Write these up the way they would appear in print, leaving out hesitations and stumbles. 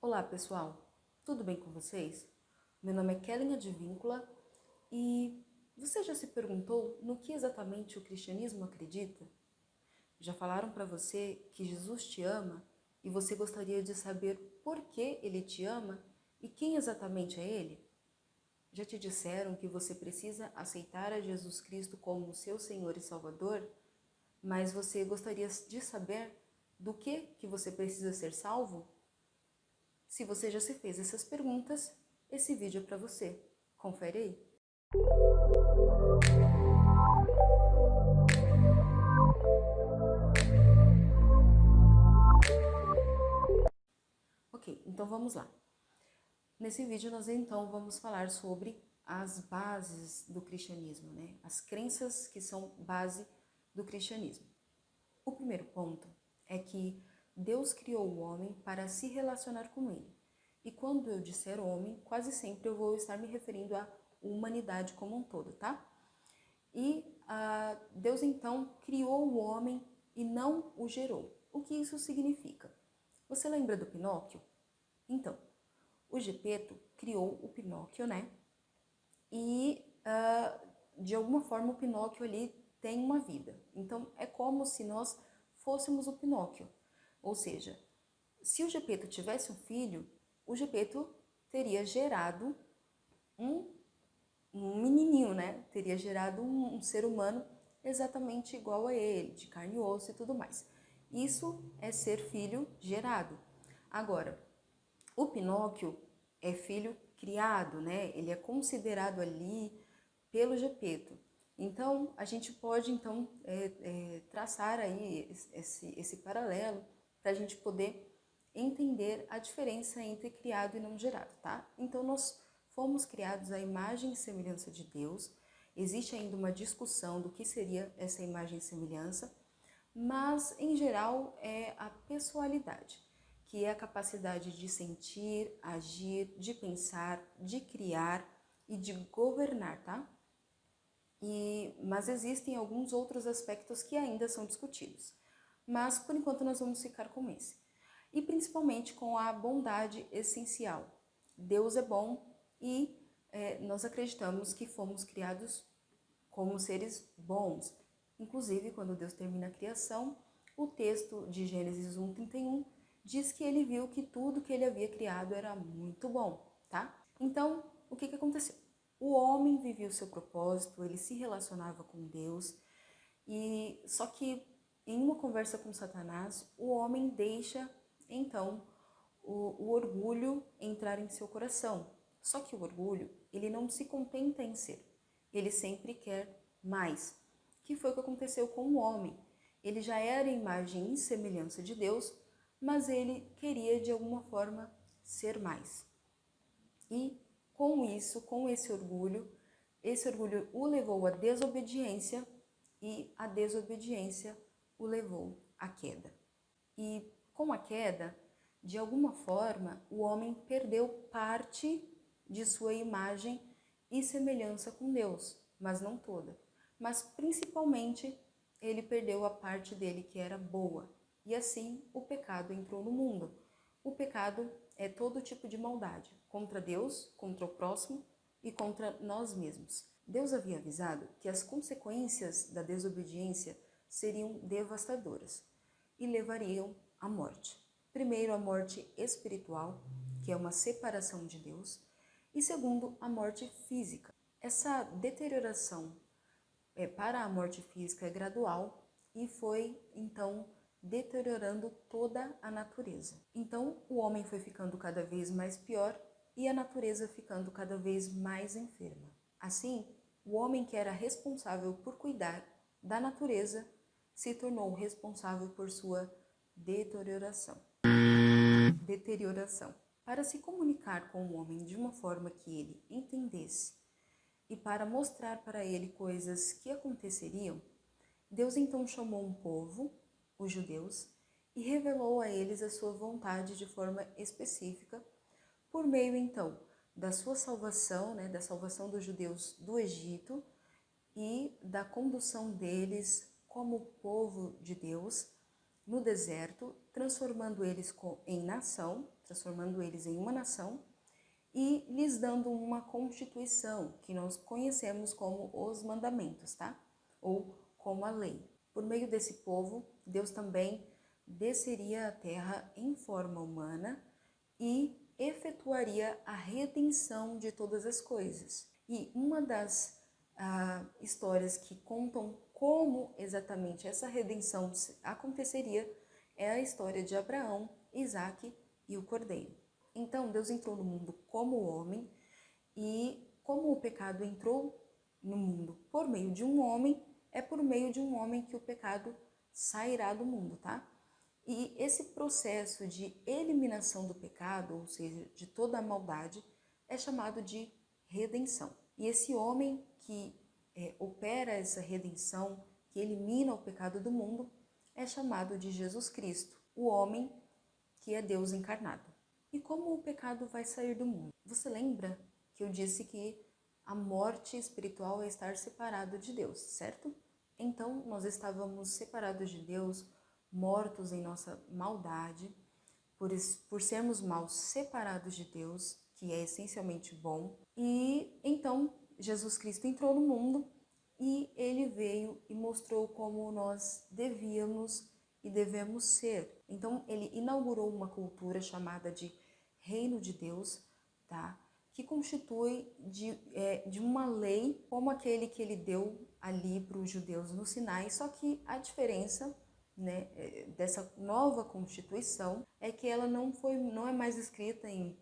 Olá pessoal, tudo bem com vocês? Meu nome é Kellen Advíncula e você já se perguntou no que exatamente o cristianismo acredita? Já falaram para você que Jesus te ama e você gostaria de saber por que ele te ama e quem exatamente é ele? Já te disseram que você precisa aceitar a Jesus Cristo como seu Senhor e Salvador, mas você gostaria de saber do que você precisa ser salvo? Se você já se fez essas perguntas, esse vídeo é para você. Confere aí. Ok, então vamos lá. Nesse vídeo nós então vamos falar sobre as bases do cristianismo, né? As crenças que são base do cristianismo. O primeiro ponto é que Deus criou o homem para se relacionar com ele. E quando eu disser homem, quase sempre eu vou estar me referindo à humanidade como um todo, tá? E Deus então criou o homem e não o gerou. O que isso significa? Você lembra do Pinóquio? Então, o Gepeto criou o Pinóquio, né? E de alguma forma o Pinóquio ali tem uma vida. Então é como se nós fôssemos o Pinóquio. Ou seja, se o Gepeto tivesse um filho, o Gepeto teria gerado um menininho, né? Teria gerado um ser humano exatamente igual a ele, de carne e osso e tudo mais. Isso é ser filho gerado. Agora, o Pinóquio é filho criado, né? Ele é considerado ali pelo Gepeto. Então, a gente pode então traçar aí esse paralelo para a gente poder entender a diferença entre criado e não gerado, tá? Então, nós fomos criados à imagem e semelhança de Deus. Existe ainda uma discussão do que seria essa imagem e semelhança, mas em geral é a pessoalidade, que é a capacidade de sentir, agir, de pensar, de criar e de governar, tá? Mas existem alguns outros aspectos que ainda são discutidos. Mas por enquanto nós vamos ficar com esse. E principalmente com a bondade essencial. Deus é bom e nós acreditamos que fomos criados como seres bons. Inclusive, quando Deus termina a criação, o texto de Gênesis 1:31 diz que ele viu que tudo que ele havia criado era muito bom, tá? Então, o que aconteceu? O homem vivia o seu propósito, ele se relacionava com Deus, e só que em uma conversa com Satanás, o homem deixa então o orgulho entrar em seu coração. Só que o orgulho, ele não se contenta em ser, ele sempre quer mais. Que foi o que aconteceu com o homem. Ele já era imagem e semelhança de Deus, mas ele queria de alguma forma ser mais. E com isso, com esse orgulho o levou à desobediência e a desobediência o levou à queda. E com a queda, de alguma forma, o homem perdeu parte de sua imagem e semelhança com Deus, mas não toda. Mas principalmente, ele perdeu a parte dele que era boa. E assim, o pecado entrou no mundo. O pecado é todo tipo de maldade, contra Deus, contra o próximo e contra nós mesmos. Deus havia avisado que as consequências da desobediência seriam devastadoras e levariam à morte. Primeiro, a morte espiritual, que é uma separação de Deus, e segundo, a morte física. Essa deterioração para a morte física é gradual e foi, então, deteriorando toda a natureza. Então, o homem foi ficando cada vez mais pior e a natureza ficando cada vez mais enferma. Assim, o homem que era responsável por cuidar da natureza se tornou responsável por sua deterioração. Para se comunicar com o homem de uma forma que ele entendesse e para mostrar para ele coisas que aconteceriam, Deus então chamou um povo, os judeus, e revelou a eles a sua vontade de forma específica, por meio então da sua salvação, da salvação dos judeus do Egito e da condução deles como povo de Deus no deserto, transformando eles em nação, transformando eles em uma nação e lhes dando uma constituição, que nós conhecemos como os mandamentos, tá? Ou como a lei. Por meio desse povo, Deus também desceria à terra em forma humana e efetuaria a redenção de todas as coisas. E uma das histórias que contam como exatamente essa redenção aconteceria é a história de Abraão, Isaque e o Cordeiro. Então, Deus entrou no mundo como homem e como o pecado entrou no mundo por meio de um homem, é por meio de um homem que o pecado sairá do mundo, tá? E esse processo de eliminação do pecado, ou seja, de toda a maldade, é chamado de redenção. E esse homem que opera essa redenção, que elimina o pecado do mundo, é chamado de Jesus Cristo, o homem que é Deus encarnado. E como o pecado vai sair do mundo? Você lembra que eu disse que a morte espiritual é estar separado de Deus, certo? Então, nós estávamos separados de Deus, mortos em nossa maldade, por sermos maus, separados de Deus, que é essencialmente bom. E então, Jesus Cristo entrou no mundo e ele veio e mostrou como nós devíamos e devemos ser. Então, ele inaugurou uma cultura chamada de Reino de Deus, tá? Que constitui de uma lei como aquele que ele deu ali para os judeus no Sinai, só que a diferença, né, dessa nova constituição é que ela não é mais escrita em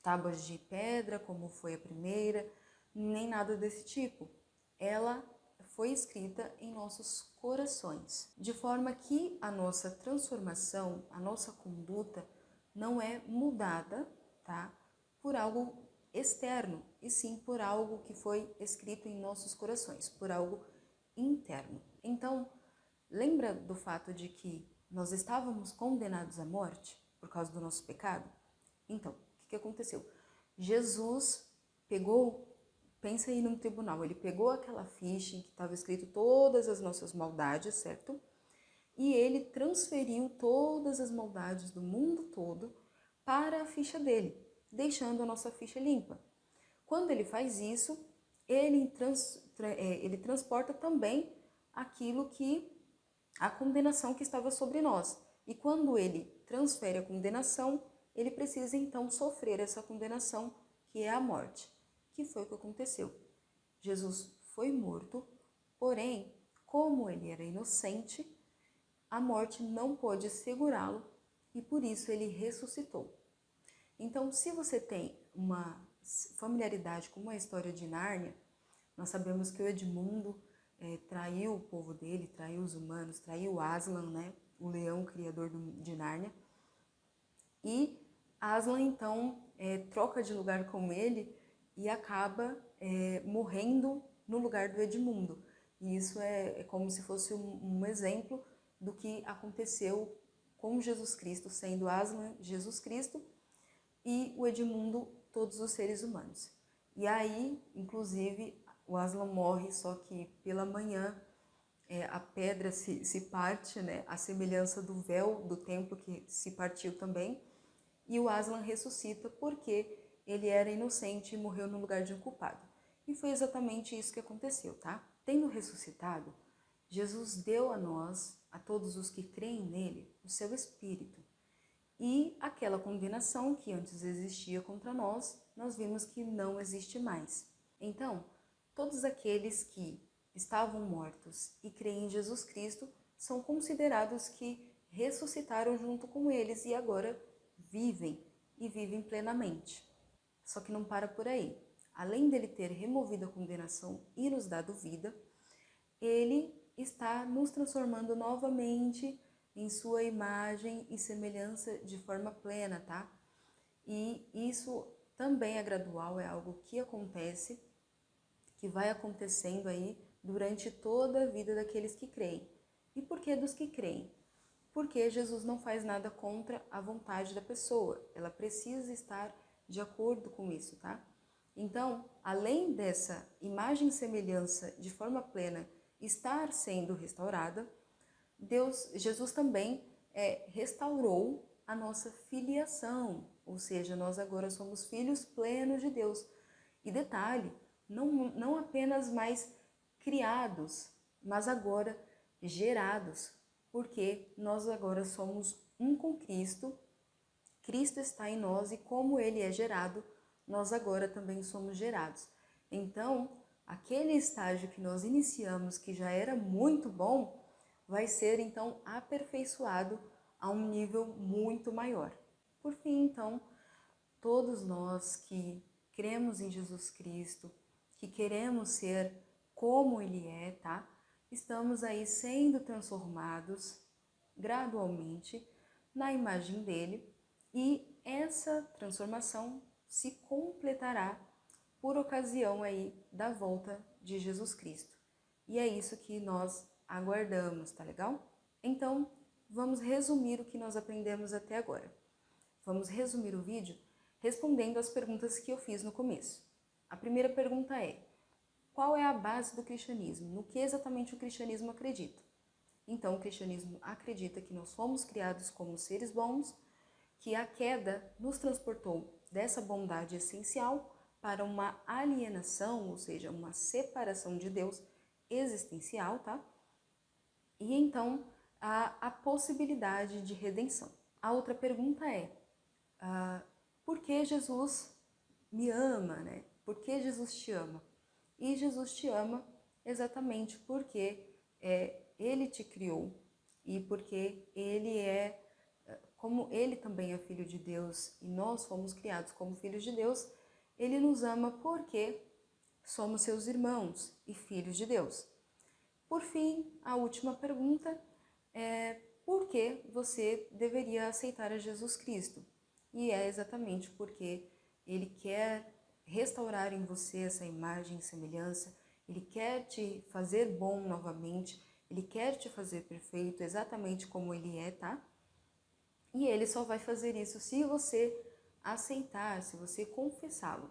tábuas de pedra, como foi a primeira, nem nada desse tipo. Ela foi escrita em nossos corações, de forma que a nossa transformação, a nossa conduta não é mudada, tá? Por algo externo, e sim por algo que foi escrito em nossos corações, por algo interno. Então, lembra do fato de que nós estávamos condenados à morte por causa do nosso pecado? Então, o que aconteceu? Jesus pensa aí num tribunal, ele pegou aquela ficha em que estava escrito todas as nossas maldades, certo? E ele transferiu todas as maldades do mundo todo para a ficha dele, deixando a nossa ficha limpa. Quando ele faz isso, ele transporta também a condenação que estava sobre nós. E quando ele transfere a condenação, ele precisa então sofrer essa condenação, que é a morte. Que foi o que aconteceu. Jesus foi morto, porém, como ele era inocente, a morte não pôde segurá-lo e por isso ele ressuscitou. Então, se você tem uma familiaridade com a história de Nárnia, nós sabemos que o Edmundo traiu o povo dele, traiu os humanos, traiu Aslan, né, o leão criador de Nárnia. E Aslan, então, troca de lugar com ele e acaba morrendo no lugar do Edmundo. E isso é como se fosse um exemplo do que aconteceu com Jesus Cristo, sendo Aslan Jesus Cristo e o Edmundo todos os seres humanos. E aí, inclusive, o Aslan morre, só que pela manhã a pedra se parte, né? A semelhança do véu do templo que se partiu também. E o Aslan ressuscita porque ele era inocente e morreu no lugar de um culpado. E foi exatamente isso que aconteceu, tá? Tendo ressuscitado, Jesus deu a nós, a todos os que creem nele, o seu Espírito. E aquela condenação que antes existia contra nós, nós vimos que não existe mais. Então, todos aqueles que estavam mortos e creem em Jesus Cristo são considerados que ressuscitaram junto com eles e agora vivem e vivem plenamente. Só que não para por aí. Além dele ter removido a condenação e nos dado vida, ele está nos transformando novamente em sua imagem e semelhança de forma plena, tá? E isso também é gradual, é algo que acontece, que vai acontecendo aí durante toda a vida daqueles que creem. E por que dos que creem? Porque Jesus não faz nada contra a vontade da pessoa, ela precisa estar de acordo com isso, tá? Então, além dessa imagem e semelhança de forma plena estar sendo restaurada, Jesus também restaurou a nossa filiação, ou seja, nós agora somos filhos plenos de Deus. E detalhe, não apenas mais criados, mas agora gerados, porque nós agora somos um com Cristo, Cristo está em nós e como Ele é gerado, nós agora também somos gerados. Então, aquele estágio que nós iniciamos, que já era muito bom, vai ser então aperfeiçoado a um nível muito maior. Por fim, então, todos nós que cremos em Jesus Cristo, que queremos ser como Ele é, tá? Estamos aí sendo transformados gradualmente na imagem dele e essa transformação se completará por ocasião aí da volta de Jesus Cristo. E é isso que nós aguardamos, tá legal? Então, vamos resumir o que nós aprendemos até agora. Vamos resumir o vídeo respondendo as perguntas que eu fiz no começo. A primeira pergunta é: qual é a base do cristianismo? No que exatamente o cristianismo acredita? Então, o cristianismo acredita que nós fomos criados como seres bons, que a queda nos transportou dessa bondade essencial para uma alienação, ou seja, uma separação de Deus existencial, tá? E então, a possibilidade de redenção. A outra pergunta é: por que Jesus me ama, né? Por que Jesus te ama? E Jesus te ama exatamente porque Ele te criou e porque Ele como Ele também é Filho de Deus e nós fomos criados como filhos de Deus, Ele nos ama porque somos seus irmãos e filhos de Deus. Por fim, a última pergunta é: por que você deveria aceitar a Jesus Cristo? E é exatamente porque Ele quer restaurar em você essa imagem e semelhança, Ele quer te fazer bom novamente, Ele quer te fazer perfeito, exatamente como Ele é, tá? E Ele só vai fazer isso se você aceitar, se você confessá-lo,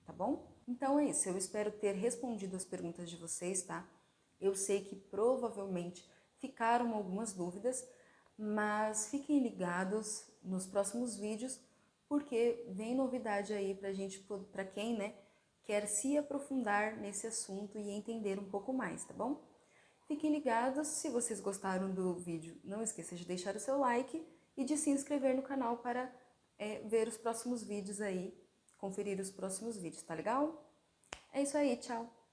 tá bom? Então é isso, eu espero ter respondido as perguntas de vocês, tá? Eu sei que provavelmente ficaram algumas dúvidas, mas fiquem ligados nos próximos vídeos, porque vem novidade aí pra gente, pra quem, né, quer se aprofundar nesse assunto e entender um pouco mais, tá bom? Fiquem ligados, se vocês gostaram do vídeo, não esqueça de deixar o seu like e de se inscrever no canal para ver os próximos vídeos aí, conferir os próximos vídeos, tá legal? É isso aí, tchau!